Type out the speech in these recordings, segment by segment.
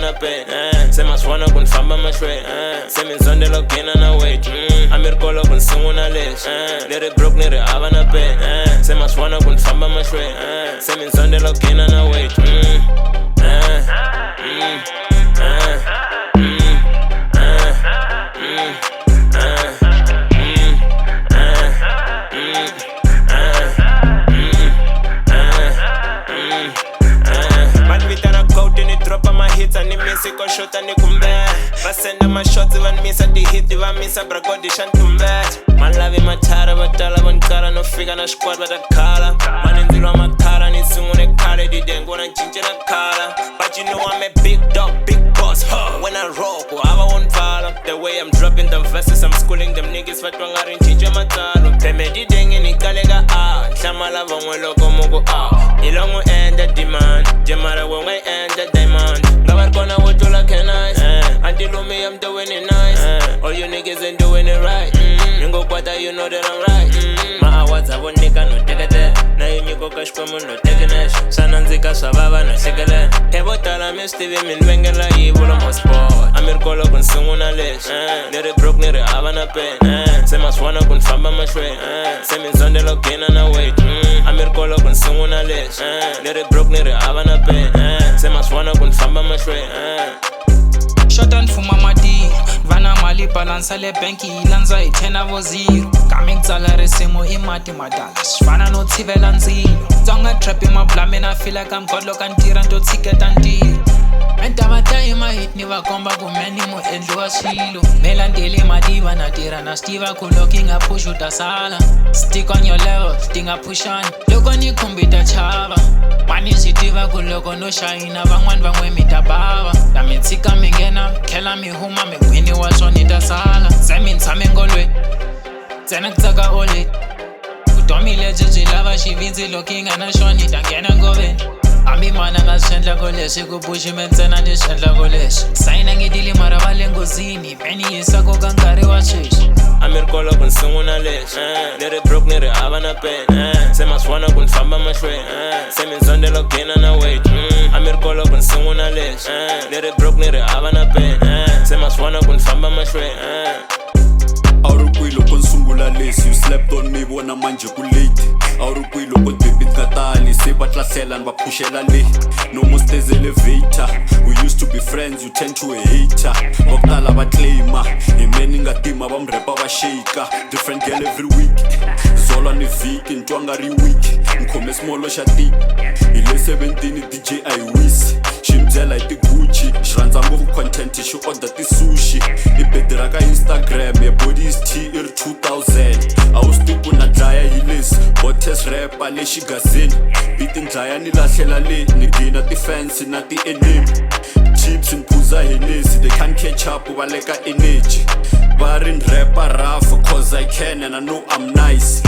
na pen sema swana kun famba mashwe sema nzondela kugena na wait amirkolo kun sunguna lesh nere broke nere ava na pen sema swana kun famba mashwe sema nzondela kugena na wait Siko shota ni kumbe Basenda mashoti van misa di hiti van misa bragodi shantumbe Malavi matara batala bankara no figa na squad batakala Manenzilwa makara ni sungune kare di dengo na chinche na kala But you know I'm a big dog, big boss When I roll, I won't follow The way I'm dropping them verses, I'm schooling them niggas Fatwangari chinche matalo Peme di dengi ni kalega Shamala vangwe loko mugu Ilongu enda demand Jamara wangwe enda diamond Gabar kona wujula kenais Until me I'm doing it nice All you niggas ain't doing it right Ningo kwata you know that I'm right Ma awards I won't nika no take it Na you niko kashkomu no take it Sananzika swababa no shikele Hebo tala mi Stevie min wengela Yibulo mo sport Amir kolo kun sunguna lesh Nere broke nere ava na pen Sema swana kun famba mashwe Semi nzondelo kena na wait Amir kolo kun sunguna lesh Nere broke nere ava na pen Sema swana kun famba mashwe Shotan fuma madi Vana mali balansa le banki ilanza itena vo zero Coming salary semo imati madala Shvana no tivela nzilo Zonga trap in my blame and I feel like I'm God look and tira to ticket and deal Mentaba time hit ni wakomba kumeni mo endluwa shilo Melandeli madiva na tira na stiva kuloking a push utasala Stick on your level, stinga pushan Loko ni kumbita chava Mani sitiva kuloko no shaina Vangwan vangwe mitabava Na mitsika mingena, kela mihuma Mingwini washo nitasala Zemin samengolwe Zena kutaka ole Kutomile jijilava shivinzi looking ana shoni Tangena ngoven Ami mana ngashendla koleshi kupushi menzena nishendla koleshi Saina ngidili mara vale ngozini Peni yisako kankari wa shishi Amir kolo kun sunguna lesh Nere broke nere ava na pen Sema swana kun famba mashwe Semi nzondelo kena na wait Amir kolo kun sunguna lesh Nere broke nere ava na pen Sema swana kun famba mashwe Awurukwilo konsungula lesi You slept on me bona manje ku late Awurukwilo kon baby katali Se batlasela nbapushela le No more stairs elevator We used to be friends You tend to a hater Wakutala baklema Imeni ngatima bamrepa bashika Different girl every week Zola ni viki ntwangari week Nkhome smolo shati Ile 17 DJ Iwisi Shimzela iti Gucci Shranza ngoku content She order ti sushi Ibedira ka Instagram Ye body is T 2000 Awustipu na dlaya hilis Botes rapper leshi gazini Biti ndlaya nilahlela le Nigina ti fancy na ti enemy Chips nphuza Hennessy They can't catch up Baleka energy Barin rapper rough Cause I can and I know I'm nice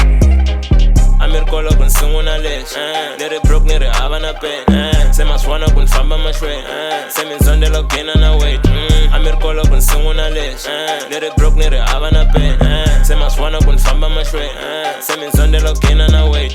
Amir kolo kun sunguna lesh Nere broke nere ava na pen Sema swana kun famba mashwe Semi nzondelo kena na wait Amir kolo kun sunguna lesh Nere broke nere ava na pen Sema swana kun famba mashwe Semi nzondelo kena na wait